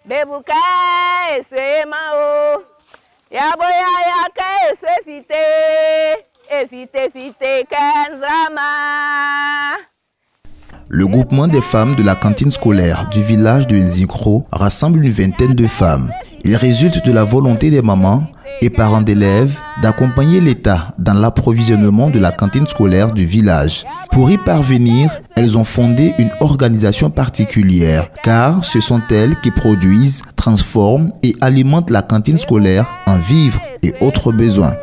Bebuka Mao. Yaboya Fite Kenzama. Le groupement des femmes de la cantine scolaire du village de Nzikro rassemble une vingtaine de femmes. Il résulte de la volonté des mamans et parents d'élèves d'accompagner l'État dans l'approvisionnement de la cantine scolaire du village. Pour y parvenir, elles ont fondé une organisation particulière, car ce sont elles qui produisent, transforment et alimentent la cantine scolaire en vivres et autres besoins.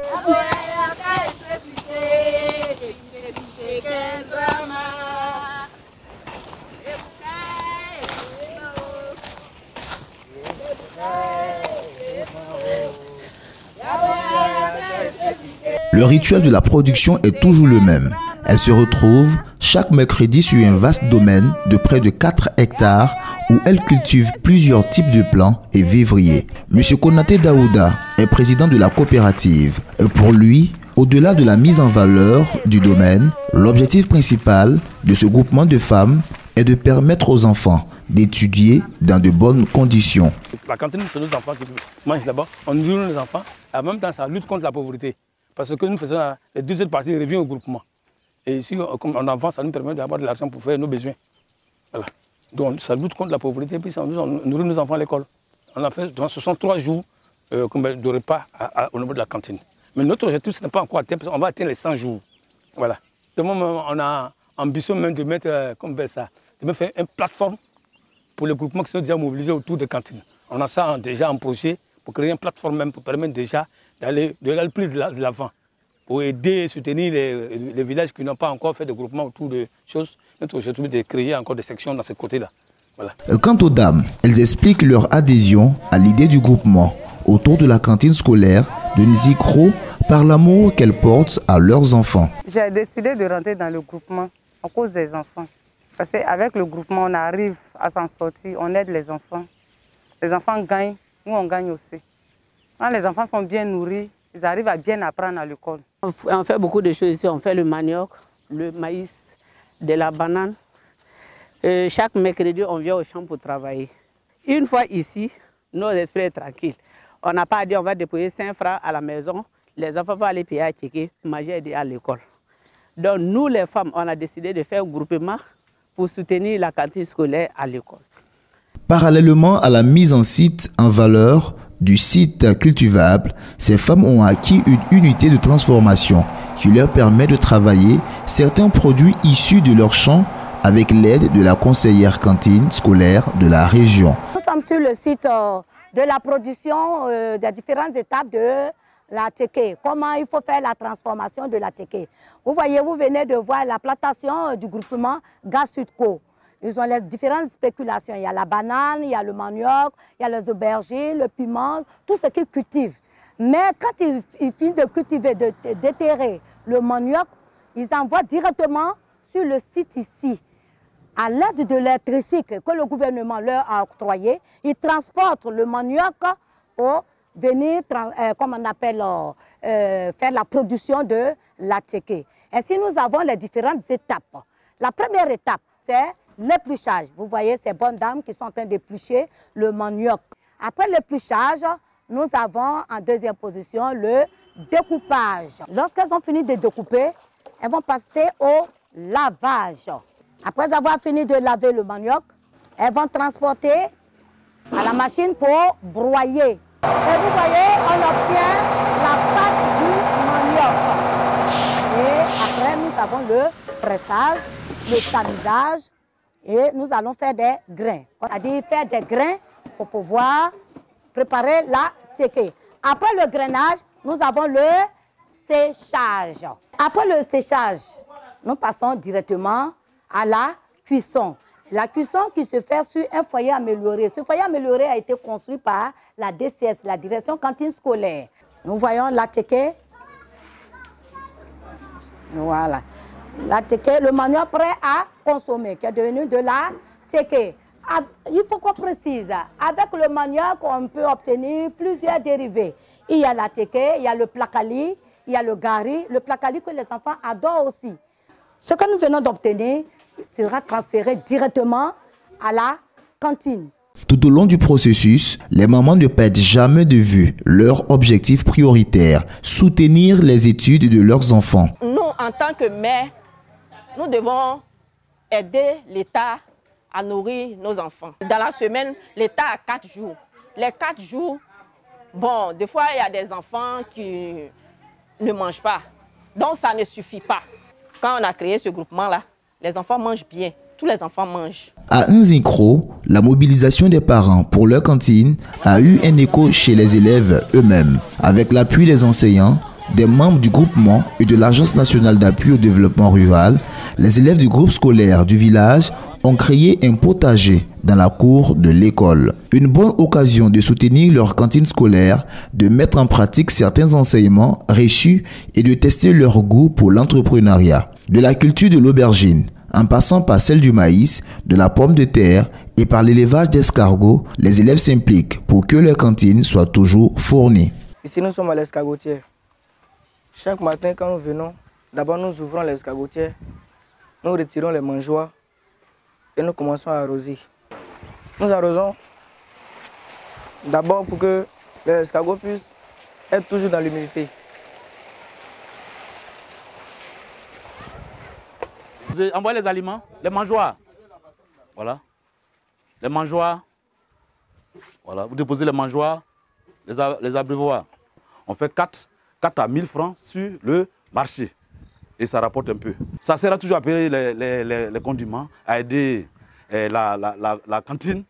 Le rituel de la production est toujours le même. Elle se retrouve chaque mercredi sur un vaste domaine de près de 4 hectares où elle cultive plusieurs types de plants et vivriers. Monsieur Konaté Daouda est président de la coopérative. Et pour lui, au-delà de la mise en valeur du domaine, l'objectif principal de ce groupement de femmes est de permettre aux enfants d'étudier dans de bonnes conditions. La cantine, c'est nos enfants qui mangent là-bas. On nourrit nos enfants et en même temps, ça lutte contre la pauvreté. Parce que nous faisons la deuxième partie revient au groupement. Et ici, comme on avance, ça nous permet d'avoir de l'argent pour faire nos besoins. Voilà. Donc ça lutte contre la pauvreté et puis ça nourrit nos enfants à l'école. On a fait dans 63 jours de repas au niveau de la cantine. Mais notre objectif, ce n'est pas encore atteint parce qu'on va atteindre les 100 jours. Voilà. De moment, on a ambition même de mettre, de faire une plateforme pour les groupements qui sont déjà mobilisés autour des cantines. On a ça déjà en projet pour créer une plateforme même pour permettre déjà d'aller plus de l'avant, pour aider et soutenir les villages qui n'ont pas encore fait de groupement autour de choses. Notre objectif est de créer encore des sections dans ce côté-là. Voilà. Quant aux dames, elles expliquent leur adhésion à l'idée du groupement autour de la cantine scolaire de Nzikro par l'amour qu'elles portent à leurs enfants. J'ai décidé de rentrer dans le groupement à cause des enfants. Parce qu'avec le groupement, on arrive à s'en sortir, on aide les enfants. Les enfants gagnent, nous on gagne aussi. Quand les enfants sont bien nourris, ils arrivent à bien apprendre à l'école. On fait beaucoup de choses ici. On fait le manioc, le maïs, de la banane. Chaque mercredi, on vient au champ pour travailler. Une fois ici, nos esprits sont tranquilles. On n'a pas dit on va déposer 5 francs à la maison. Les enfants vont aller payer à checker, manger et à l'école. Donc nous, les femmes, on a décidé de faire un groupement pour soutenir la cantine scolaire à l'école. Parallèlement à la mise en site en valeur du site cultivable, ces femmes ont acquis une unité de transformation qui leur permet de travailler certains produits issus de leur champ avec l'aide de la conseillère cantine scolaire de la région. Nous sommes sur le site de la production des différentes étapes de la teke. Comment il faut faire la transformation de la teke. Vous voyez, vous venez de voir la plantation du groupement Gasutco. Ils ont les différentes spéculations. Il y a la banane, il y a le manioc, il y a les aubergines, le piment, tout ce qu'ils cultivent. Mais quand ils finissent de cultiver, d'éterrer le manioc, ils envoient directement sur le site ici. À l'aide de l'électricité que le gouvernement leur a octroyé, ils transportent le manioc pour venir, comme on appelle, faire la production de la teke. Ainsi, nous avons les différentes étapes. La première étape, c'est l'épluchage. Vous voyez ces bonnes dames qui sont en train d'éplucher le manioc. Après l'épluchage, nous avons en deuxième position le découpage. Lorsqu'elles ont fini de découper, elles vont passer au lavage. Après avoir fini de laver le manioc, elles vont transporter à la machine pour broyer. Et vous voyez, on obtient la pâte du manioc. Et après, nous avons le pressage, le tamisage et nous allons faire des grains. C'est-à-dire faire des grains pour pouvoir préparer la teke. Après le grainage, nous avons le séchage. Après le séchage, nous passons directement à la cuisson. La cuisson qui se fait sur un foyer amélioré. Ce foyer amélioré a été construit par la DCS, la direction cantine scolaire. Nous voyons la teke. Voilà. La teke, le manioc prêt à consommer, qui est devenu de la teke. Il faut qu'on précise, avec le manioc, on peut obtenir plusieurs dérivés. Il y a la teke, il y a le plakali, il y a le gari, le plakali que les enfants adorent aussi. Ce que nous venons d'obtenir sera transféré directement à la cantine. Tout au long du processus, les mamans ne perdent jamais de vue leur objectif prioritaire, soutenir les études de leurs enfants. Nous, en tant que mères, nous devons aider l'État à nourrir nos enfants. Dans la semaine, l'État a 4 jours. Les 4 jours, bon, des fois, il y a des enfants qui ne mangent pas. Donc, ça ne suffit pas. Quand on a créé ce groupement-là, les enfants mangent bien. Tous les enfants mangent. À Nzinkro, la mobilisation des parents pour leur cantine a eu un écho chez les élèves eux-mêmes. Avec l'appui des enseignants, des membres du groupement et de l'Agence nationale d'appui au développement rural, les élèves du groupe scolaire du village ont créé un potager dans la cour de l'école. Une bonne occasion de soutenir leur cantine scolaire, de mettre en pratique certains enseignements reçus et de tester leur goût pour l'entrepreneuriat. De la culture de l'aubergine, en passant par celle du maïs, de la pomme de terre et par l'élevage d'escargots, les élèves s'impliquent pour que leur cantine soit toujours fournie. Ici, nous sommes à l'escargotière. Chaque matin, quand nous venons, d'abord nous ouvrons l'escargotière, nous retirons les mangeoires et nous commençons à arroser. Nous arrosons d'abord pour que les escargots puissent être toujours dans l'humidité. Vous envoyez les aliments, les mangeoires. Voilà. Les mangeoires. Voilà. Vous déposez les mangeoires, les abreuvoirs. On fait 4 à 1000 francs sur le marché. Et ça rapporte un peu. Ça sert à toujours à payer les condiments, à aider la cantine,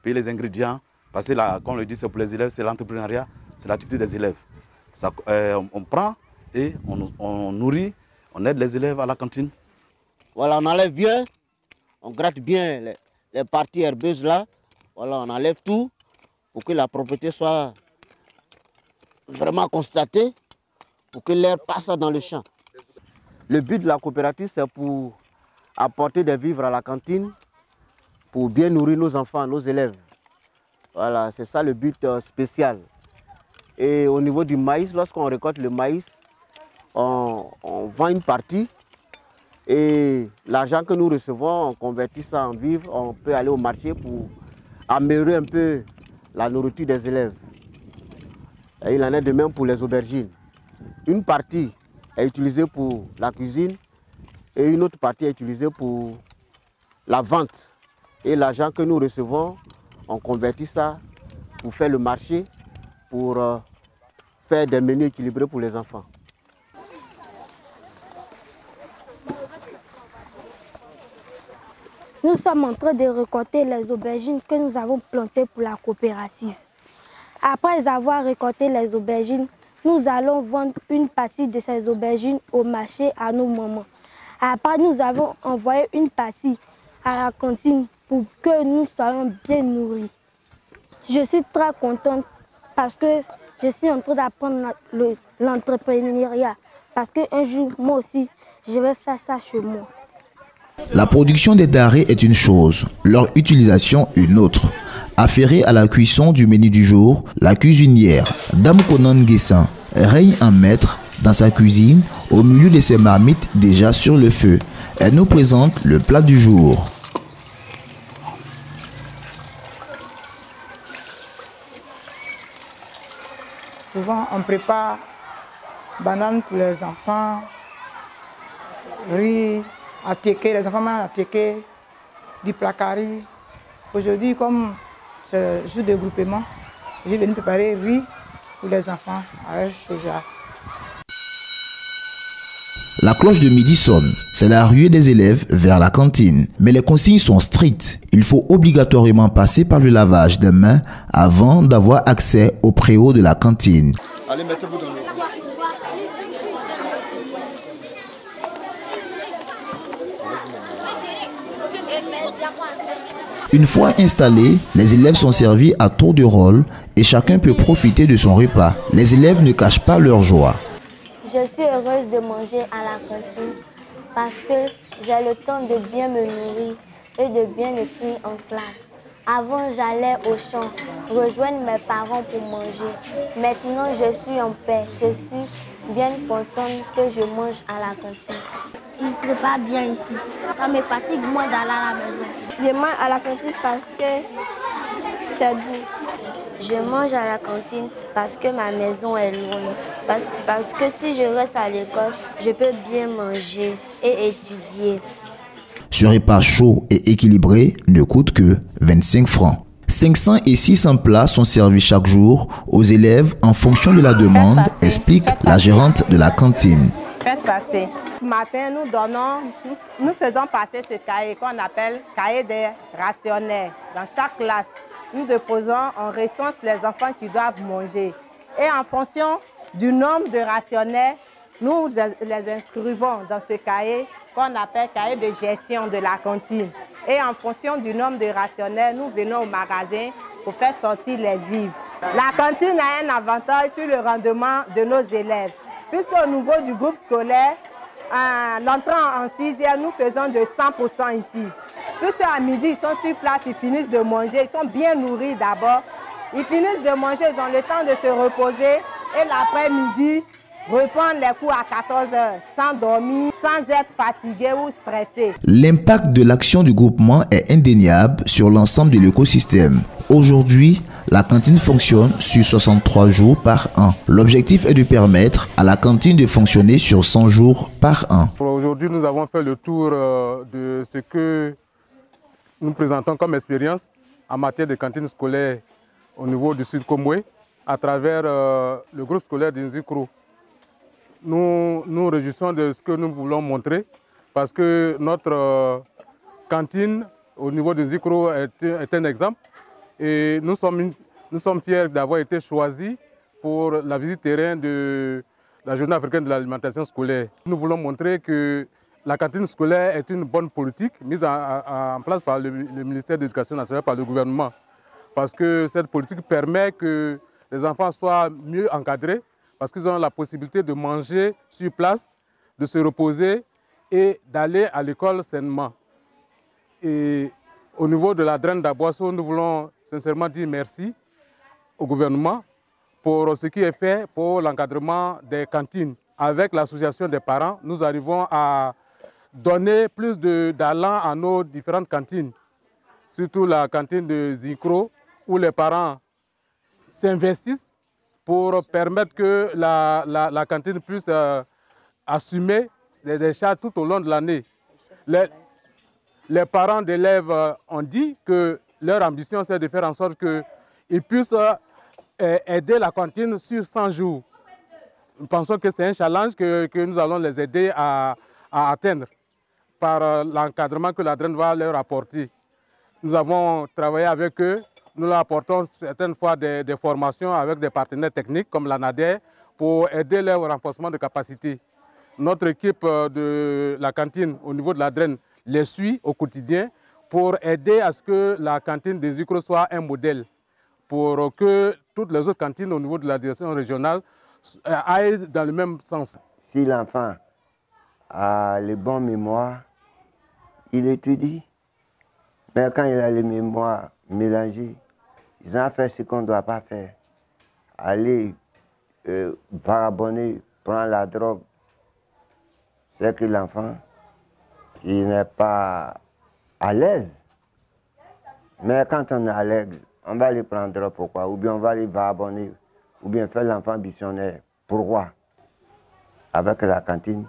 payer les ingrédients. Parce que là, comme on le dit, c'est pour les élèves, c'est l'entrepreneuriat, c'est l'activité des élèves. Ça, on prend et on nourrit, on aide les élèves à la cantine. Voilà, on enlève bien, on gratte bien les parties herbeuses là. Voilà, on enlève tout pour que la propriété soit vraiment constatée, pour que l'air passe dans le champ. Le but de la coopérative, c'est pour apporter des vivres à la cantine, pour bien nourrir nos enfants, nos élèves. Voilà, c'est ça le but spécial. Et au niveau du maïs, lorsqu'on récolte le maïs, on vend une partie. Et l'argent que nous recevons, on convertit ça en vivres, on peut aller au marché pour améliorer un peu la nourriture des élèves. Et il en est de même pour les aubergines. Une partie est utilisée pour la cuisine et une autre partie est utilisée pour la vente. Et l'argent que nous recevons, on convertit ça pour faire le marché, pour faire des menus équilibrés pour les enfants. Nous sommes en train de récolter les aubergines que nous avons plantées pour la coopérative. Après avoir récolté les aubergines, nous allons vendre une partie de ces aubergines au marché à nos mamans. Après, nous avons envoyé une partie à la cantine pour que nous soyons bien nourris. Je suis très contente parce que je suis en train d'apprendre l'entrepreneuriat. Parce qu'un jour, moi aussi, je vais faire ça chez moi. La production des denrées est une chose, leur utilisation une autre. Affairée à la cuisson du menu du jour, la cuisinière Dame Konan Guessin règne en maître dans sa cuisine au milieu de ses marmites déjà sur le feu. Elle nous présente le plat du jour. Souvent, on prépare bananes pour les enfants, riz, attiqué, les enfants mangent attiqué, du placari. Aujourd'hui, comme c'est le jour de groupement, j'ai venu préparer riz pour les enfants avec soja. La cloche de midi sonne, c'est la ruée des élèves vers la cantine. Mais les consignes sont strictes. Il faut obligatoirement passer par le lavage des mains avant d'avoir accès au préau de la cantine. Allez, mettez-vous dans le... Une fois installés, les élèves sont servis à tour de rôle et chacun peut profiter de son repas. Les élèves ne cachent pas leur joie. Je suis heureuse de manger à la cantine parce que j'ai le temps de bien me nourrir et de bien écrire en classe. Avant, j'allais au champ rejoindre mes parents pour manger. Maintenant, je suis en paix. Je suis bien contente que je mange à la cantine. Ils préparent bien ici. Ça me fatigue moins d'aller à la maison. Je mange à la cantine parce que C'est bon. Je mange à la cantine parce que ma maison est loin. Parce que si je reste à l'école, je peux bien manger et étudier. Ce repas chaud et équilibré ne coûte que 25 francs. 500 et 600 plats sont servis chaque jour aux élèves en fonction de la demande, explique la gérante de la cantine. Faites passer. Ce matin, nous faisons passer ce cahier qu'on appelle cahier des rationnaires. Dans chaque classe, nous déposons, on recense les enfants qui doivent manger. Et en fonction du nombre de rationnaires, nous les inscrivons dans ce cahier qu'on appelle cahier de gestion de la cantine. Et en fonction du nombre de rationnaires, nous venons au magasin pour faire sortir les vivres. La cantine a un avantage sur le rendement de nos élèves. Puisqu'au niveau du groupe scolaire, l'entrée en 6e, nous faisons de 100% ici. Puisqu'à midi, ils sont sur place, ils finissent de manger, ils sont bien nourris d'abord. Ils finissent de manger, ils ont le temps de se reposer. Et l'après-midi, reprendre les cours à 14h, sans dormir, sans être fatigué ou stressé. L'impact de l'action du groupement est indéniable sur l'ensemble de l'écosystème. Aujourd'hui, la cantine fonctionne sur 63 jours par an. L'objectif est de permettre à la cantine de fonctionner sur 100 jours par an. Aujourd'hui, nous avons fait le tour de ce que nous présentons comme expérience en matière de cantine scolaire au niveau du Sud Komwe à travers le groupe scolaire d'Inzikro. Nous nous réjouissons de ce que nous voulons montrer parce que notre cantine au niveau de Zikro est un exemple et nous sommes fiers d'avoir été choisis pour la visite terrain de la Journée africaine de l'alimentation scolaire. Nous voulons montrer que la cantine scolaire est une bonne politique mise en place par le ministère de l'Éducation nationale, par le gouvernement, parce que cette politique permet que les enfants soient mieux encadrés, parce qu'ils ont la possibilité de manger sur place, de se reposer et d'aller à l'école sainement. Et au niveau de la draine d'Aboisseau, nous voulons sincèrement dire merci au gouvernement pour ce qui est fait pour l'encadrement des cantines. Avec l'association des parents, nous arrivons à donner plus d'allant à nos différentes cantines, surtout la cantine de Zikro, où les parents s'investissent pour permettre que la cantine puisse assumer des charges tout au long de l'année. Les parents d'élèves ont dit que leur ambition, c'est de faire en sorte qu'ils puissent aider la cantine sur 100 jours. Nous pensons que c'est un challenge que nous allons les aider à atteindre par l'encadrement que la draine va leur apporter. Nous avons travaillé avec eux. Nous leur apportons certaines fois des formations avec des partenaires techniques comme l'ANADER pour aider leur renforcement de capacité. Notre équipe de la cantine au niveau de la draine les suit au quotidien pour aider à ce que la cantine des Zikro soit un modèle, pour que toutes les autres cantines au niveau de la direction régionale aillent dans le même sens. Si l'enfant a les bons mémoires, il étudie. Mais quand il a les mémoires mélangées, ils ont fait ce qu'on ne doit pas faire. Aller vagabonder, prendre la drogue, c'est que l'enfant, il n'est pas à l'aise. Mais quand on est à l'aise, on va les prendre pourquoi? Ou bien on va les vagabonder, ou bien faire l'enfant missionnaire. Pourquoi? Avec la cantine,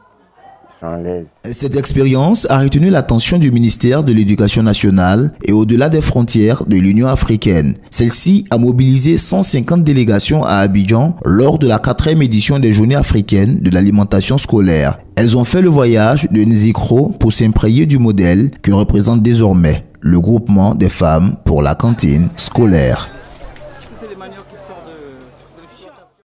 ils sont à l'aise. Cette expérience a retenu l'attention du ministère de l'Éducation nationale et au-delà des frontières de l'Union africaine. Celle-ci a mobilisé 150 délégations à Abidjan lors de la 4e édition des Journées africaines de l'alimentation scolaire. Elles ont fait le voyage de Nzikro pour s'imprégner du modèle que représente désormais le groupement des femmes pour la cantine scolaire.